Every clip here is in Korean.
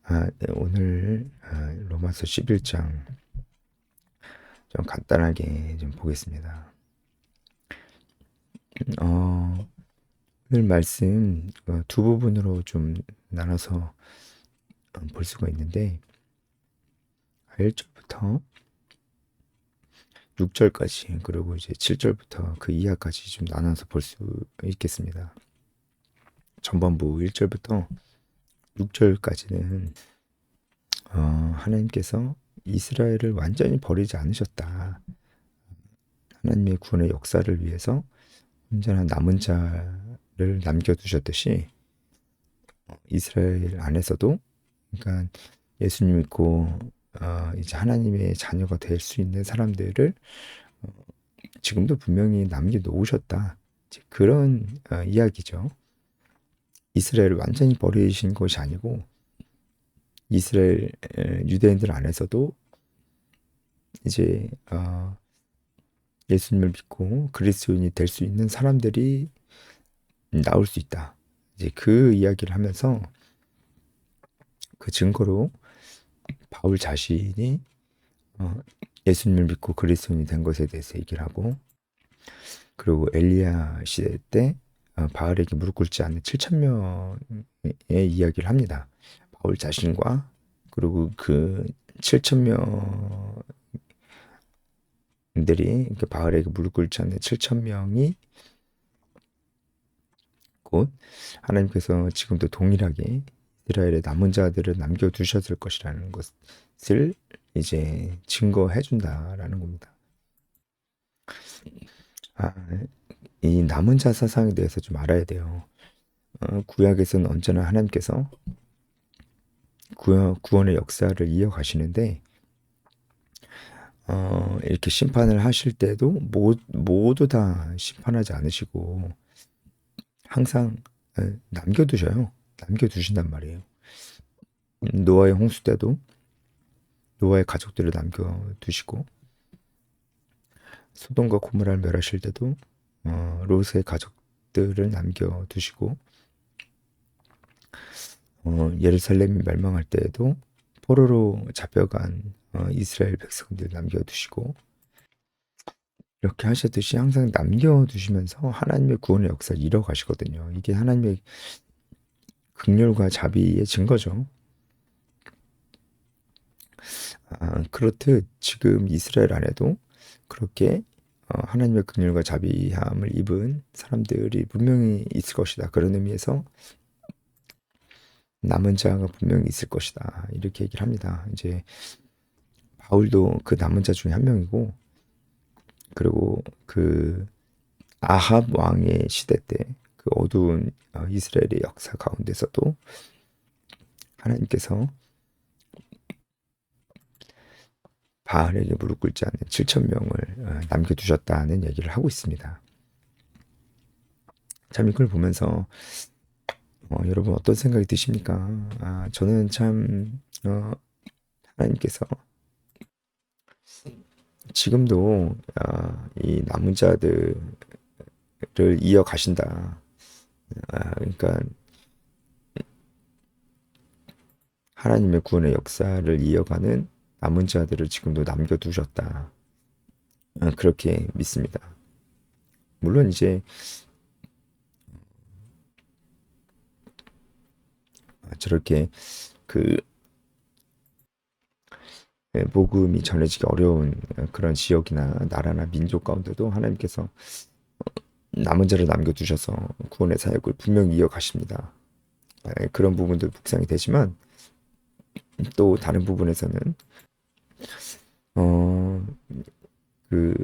네, 오늘 로마서 11장 좀 간단하게 좀 보겠습니다. 어, 오늘 말씀 두 부분으로 좀 나눠서 볼 수가 있는데 1절부터 6절까지 그리고 이제 7절부터 그 이하까지 좀 나눠서 볼 수 있겠습니다. 전반부 1절부터 6절까지는 하나님께서 이스라엘을 완전히 버리지 않으셨다. 하나님의 구원의 역사를 위해서 온전한 남은 자를 남겨두셨듯이 이스라엘 안에서도 그러니까 예수님 믿고 이제 하나님의 자녀가 될 수 있는 사람들을 지금도 분명히 남겨놓으셨다. 이제 그런 이야기죠. 이스라엘을 완전히 버리신 것이 아니고 이스라엘 유대인들 안에서도 이제 예수님을 믿고 그리스도인이 될 수 있는 사람들이 나올 수 있다. 이제 그 이야기를 하면서 그 증거로 바울 자신이 예수님을 믿고 그리스도인이 된 것에 대해서 얘기를 하고 그리고 엘리야 시대 때 바알에게 무릎 꿇지 않는 7천 명의 이야기를 합니다. 바울 자신과 그리고 그 7천 명들이 바알에게 무릎 꿇지 않는 7천 명이 곧 하나님께서 지금도 동일하게 이스라엘의 남은 자들을 남겨두셨을 것이라는 것을 이제 증거해 준다라는 겁니다. 아, 이 남은 자 사상에 대해서 좀 알아야 돼요. 구약에서는 언제나 하나님께서 구원의 역사를 이어가시는데 이렇게 심판을 하실 때도 모두 다 심판하지 않으시고 항상 남겨두셔요. 남겨두신단 말이에요. 노아의 홍수 때도 노아의 가족들을 남겨두시고 소돔과 고모라를 멸하실 때도 롯의 가족들을 남겨두시고 예루살렘이 멸망할 때에도 포로로 잡혀간 이스라엘 백성들 남겨두시고 이렇게 하셨듯이 항상 남겨두시면서 하나님의 구원의 역사를 이뤄가시거든요. 이게 하나님의 긍휼과 자비의 증거죠. 그렇듯 지금 이스라엘 안에도 그렇게 하나님의 긍휼과 자비함을 입은 사람들이 분명히 있을 것이다. 그런 의미에서 남은 자가 분명히 있을 것이다. 이렇게 얘기를 합니다. 이제 바울도 그 남은 자 중에 한 명이고 그리고 그 아합 왕의 시대 때 그 어두운 이스라엘의 역사 가운데서도 하나님께서 바알에게 무릎 꿇지 않는 7천 명을 남겨두셨다는 얘기를 하고 있습니다. 참 이걸 보면서 여러분 어떤 생각이 드십니까? 저는 참 하나님께서 지금도 이 남은 자들을 이어가신다. 그러니까 하나님의 구원의 역사를 이어가는 남은 자들을 지금도 남겨두셨다. 그렇게 믿습니다. 물론 이제 저렇게 그 복음이 전해지기 어려운 그런 지역이나 나라나 민족 가운데도 하나님께서 남은 자를 남겨두셔서 구원의 사역을 분명히 이어가십니다. 그런 부분도 묵상이 되지만 또 다른 부분에서는 어, 그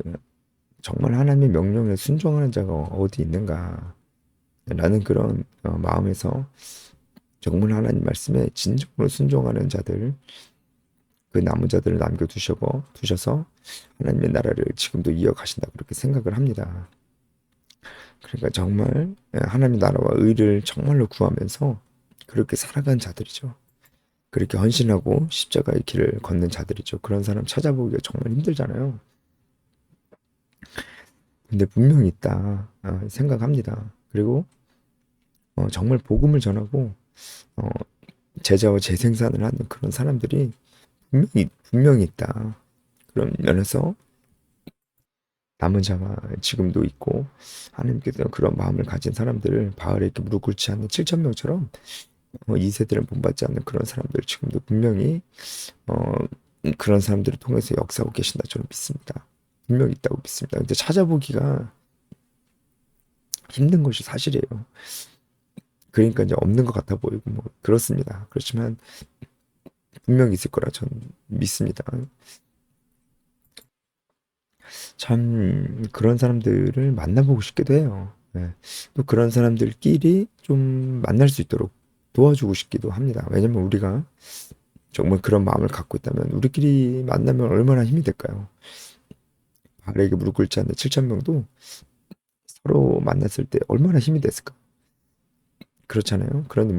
정말 하나님의 명령에 순종하는 자가 어디 있는가 라는 그런 마음에서 정말 하나님 말씀에 진정으로 순종하는 자들 그 남은 자들을 두셔서 하나님의 나라를 지금도 이어가신다 그렇게 생각을 합니다. 그러니까 정말 하나님의 나라와 의를 정말로 구하면서 그렇게 살아간 자들이죠. 그렇게 헌신하고 십자가의 길을 걷는 자들이죠. 그런 사람 찾아보기가 정말 힘들잖아요. 근데 분명히 있다 생각합니다. 그리고 정말 복음을 전하고 제자와 재생산을 하는 그런 사람들이 분명히 있다. 그런 면에서 남은 자가 지금도 있고 하나님께서 그런 마음을 가진 사람들을 바알에게 무릎 꿇지 않는 7천 명처럼 이 세대를 본받지 않는 그런 사람들 지금도 분명히 어, 그런 사람들을 통해서 역사하고 계신다 저는 믿습니다. 분명히 있다고 믿습니다. 근데 찾아보기가 힘든 것이 사실이에요. 그러니까 이제 없는 것 같아 보이고 뭐 그렇습니다. 그렇지만 분명히 있을 거라 저는 믿습니다. 참 그런 사람들을 만나보고 싶기도 해요. 네. 또 그런 사람들끼리 좀 만날 수 있도록 도와주고 싶기도 합니다. 왜냐면 우리가 정말 그런 마음을 갖고 있다면 우리끼리 만나면 얼마나 힘이 될까요? 바알에게 무릎 꿇지 않는 7천 명도 서로 만났을 때 얼마나 힘이 됐을까? 그렇잖아요. 그런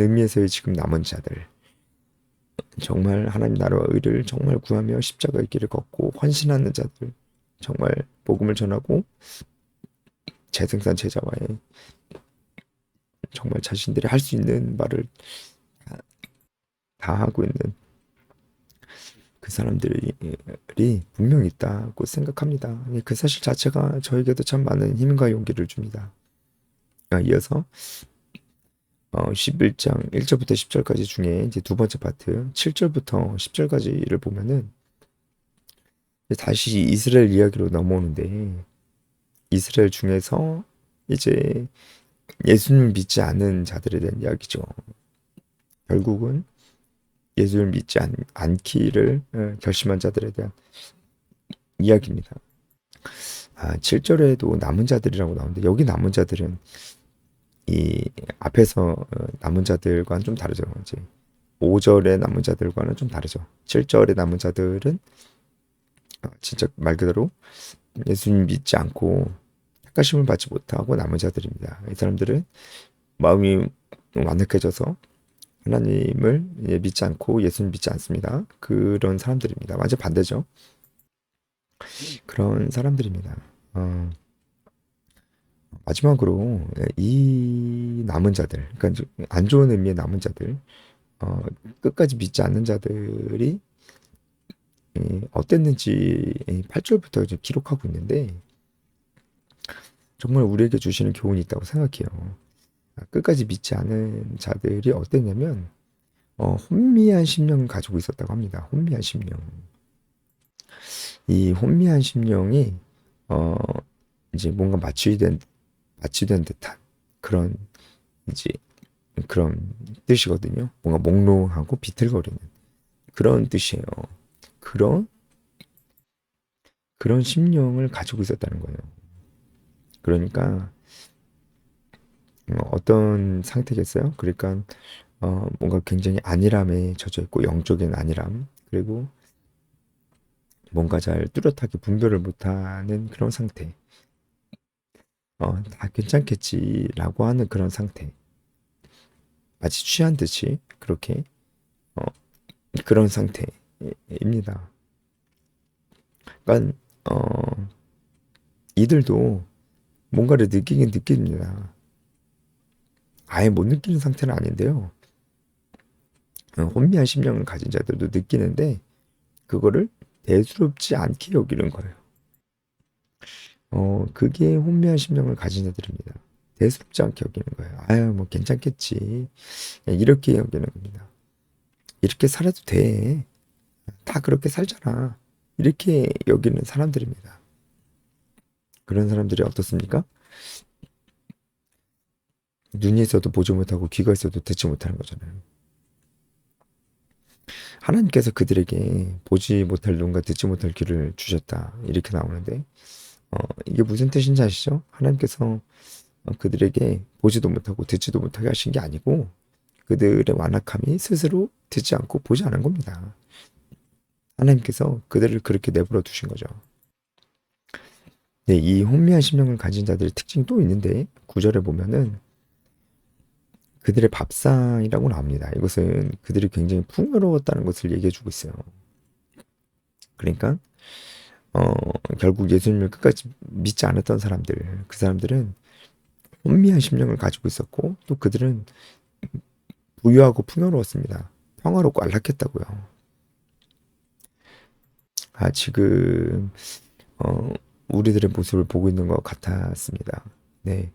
의미에서의 지금 남은 자들, 정말 하나님 나라와 의를 정말 구하며 십자가의 길을 걷고 헌신하는 자들, 정말 복음을 전하고 재생산 제자와의 정말 자신들이 할 수 있는 말을 다 하고 있는 그 사람들이 분명히 있다고 생각합니다. 그 사실 자체가 저에게도 참 많은 힘과 용기를 줍니다. 이어서 11장 1절부터 10절까지 중에 이제 두 번째 파트 7절부터 10절까지를 보면은 다시 이스라엘 이야기로 넘어오는데 이스라엘 중에서 이제 예수님을 믿지 않는 자들에 대한 이야기죠. 결국은 예수를 믿지 않기를 결심한 자들에 대한 이야기입니다. 7절에도 남은 자들이라고 나오는데 여기 남은 자들은 이 앞에서 남은 자들과는 좀 다르죠. 이제 5절의 남은 자들과는 좀 다르죠. 7절의 남은 자들은 진짜 말 그대로 예수님 믿지 않고 택하심을 받지 못하고 남은 자들입니다. 이 사람들은 마음이 완악해져서 하나님을 믿지 않고 예수님 믿지 않습니다. 그런 사람들입니다. 완전 반대죠. 그런 사람들입니다. 마지막으로 이 남은 자들, 그러니까 안 좋은 의미의 남은 자들, 끝까지 믿지 않는 자들이 어땠는지 8절부터 이제 기록하고 있는데 정말 우리에게 주시는 교훈이 있다고 생각해요. 끝까지 믿지 않은 자들이 어땠냐면 혼미한 심령을 가지고 있었다고 합니다. 혼미한 심령. 이 혼미한 심령이 어, 이제 뭔가 마취된 듯한 그런 이제 그런 뜻이거든요. 뭔가 몽롱하고 비틀거리는 그런 뜻이에요. 그런 그런 심령을 가지고 있었다는 거예요. 그러니까 어떤 상태겠어요? 그러니까 뭔가 굉장히 안일함에 젖어 있고 영적인 안일함 그리고 뭔가 잘 뚜렷하게 분별을 못하는 그런 상태. 다 괜찮겠지라고 하는 그런 상태. 마치 취한 듯이 그렇게 어, 그런 상태입니다. 그러니까 이들도 뭔가를 느끼긴 느낍니다. 아예 못 느끼는 상태는 아닌데요. 혼미한 심령을 가진 자들도 느끼는데 그거를 대수롭지 않게 여기는 거예요. 그게 혼미한 심령을 가진 자들입니다. 대수롭지 않게 여기는 거예요. 아유, 뭐 괜찮겠지. 이렇게 여기는 겁니다. 이렇게 살아도 돼. 다 그렇게 살잖아. 이렇게 여기는 사람들입니다. 그런 사람들이 어떻습니까? 눈이 있어도 보지 못하고 귀가 있어도 듣지 못하는 거잖아요. 하나님께서 그들에게 보지 못할 눈과 듣지 못할 귀를 주셨다. 이렇게 나오는데 이게 무슨 뜻인지 아시죠? 하나님께서 그들에게 보지도 못하고 듣지도 못하게 하신 게 아니고 그들의 완악함이 스스로 듣지 않고 보지 않은 겁니다. 하나님께서 그들을 그렇게 내버려 두신 거죠. 네, 이 혼미한 심령을 가진 자들의 특징이 또 있는데 9절에 보면은 그들의 밥상이라고 나옵니다. 이것은 그들이 굉장히 풍요로웠다는 것을 얘기해 주고 있어요. 그러니까 결국 예수님을 끝까지 믿지 않았던 사람들, 그 사람들은 혼미한 심령을 가지고 있었고 또 그들은 부유하고 풍요로웠습니다. 평화롭고 안락했다고요. 지금 어, 우리들의 모습을 보고 있는 것 같았습니다. 네,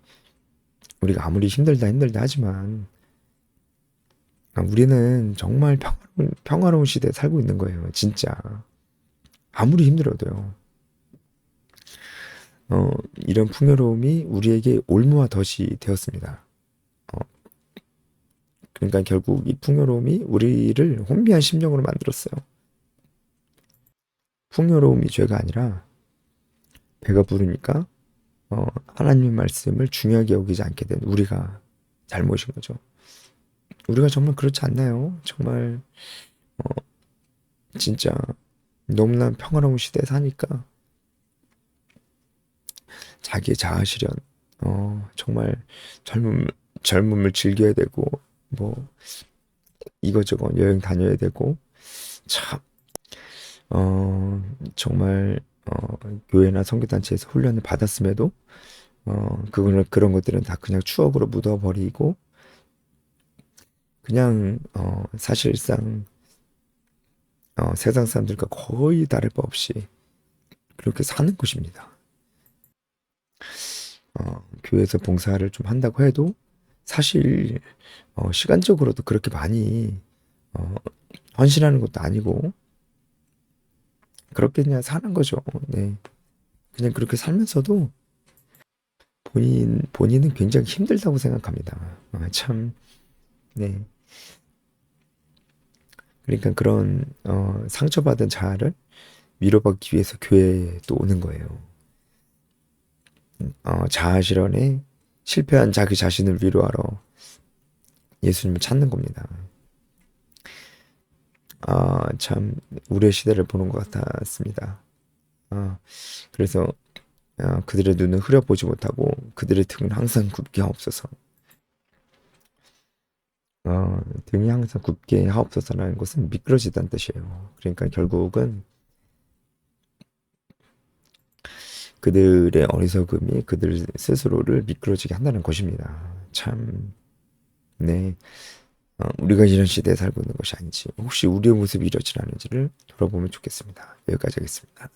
우리가 아무리 힘들다 하지만 우리는 정말 평화로운 시대에 살고 있는 거예요. 진짜 아무리 힘들어도요. 이런 풍요로움이 우리에게 올무와 덫이 되었습니다. 어, 그러니까 결국 이 풍요로움이 우리를 혼미한 심령으로 만들었어요. 풍요로움이 죄가 아니라 배가 부르니까 하나님의 말씀을 중요하게 여기지 않게 된 우리가 잘못인 거죠. 우리가 정말 그렇지 않나요? 정말 진짜 너무나 평화로운 시대에 사니까 자기의 자아 실현, 정말 젊음, 젊음을 즐겨야 되고 뭐 이것저것 여행 다녀야 되고 참, 정말 교회나 선교단체에서 훈련을 받았음에도 그런 것들은 다 그냥 추억으로 묻어버리고 그냥 사실상 세상 사람들과 거의 다를 바 없이 그렇게 사는 곳입니다. 교회에서 봉사를 좀 한다고 해도 사실 시간적으로도 그렇게 많이 어, 헌신하는 것도 아니고 그렇게 그냥 사는 거죠. 네. 그냥 그렇게 살면서도 본인은 굉장히 힘들다고 생각합니다. 참, 네. 그러니까 그런 상처받은 자아를 위로받기 위해서 교회에 또 오는 거예요. 자아 실현에 실패한 자기 자신을 위로하러 예수님을 찾는 겁니다. 참 우리의 시대를 보는 것 같았습니다. 그래서 그들의 눈은 흐려보지 못하고 그들의 등은 항상 굳게 하옵소서. 등이 항상 굳게 하옵소서라는 것은 미끄러지다는 뜻이에요. 그러니까 결국은 그들의 어리석음이 그들 스스로를 미끄러지게 한다는 것입니다. 참, 네. 우리가 이런 시대에 살고 있는 것이 아닌지, 혹시 우리의 모습이 이렇지 않은지를 돌아보면 좋겠습니다. 여기까지 하겠습니다.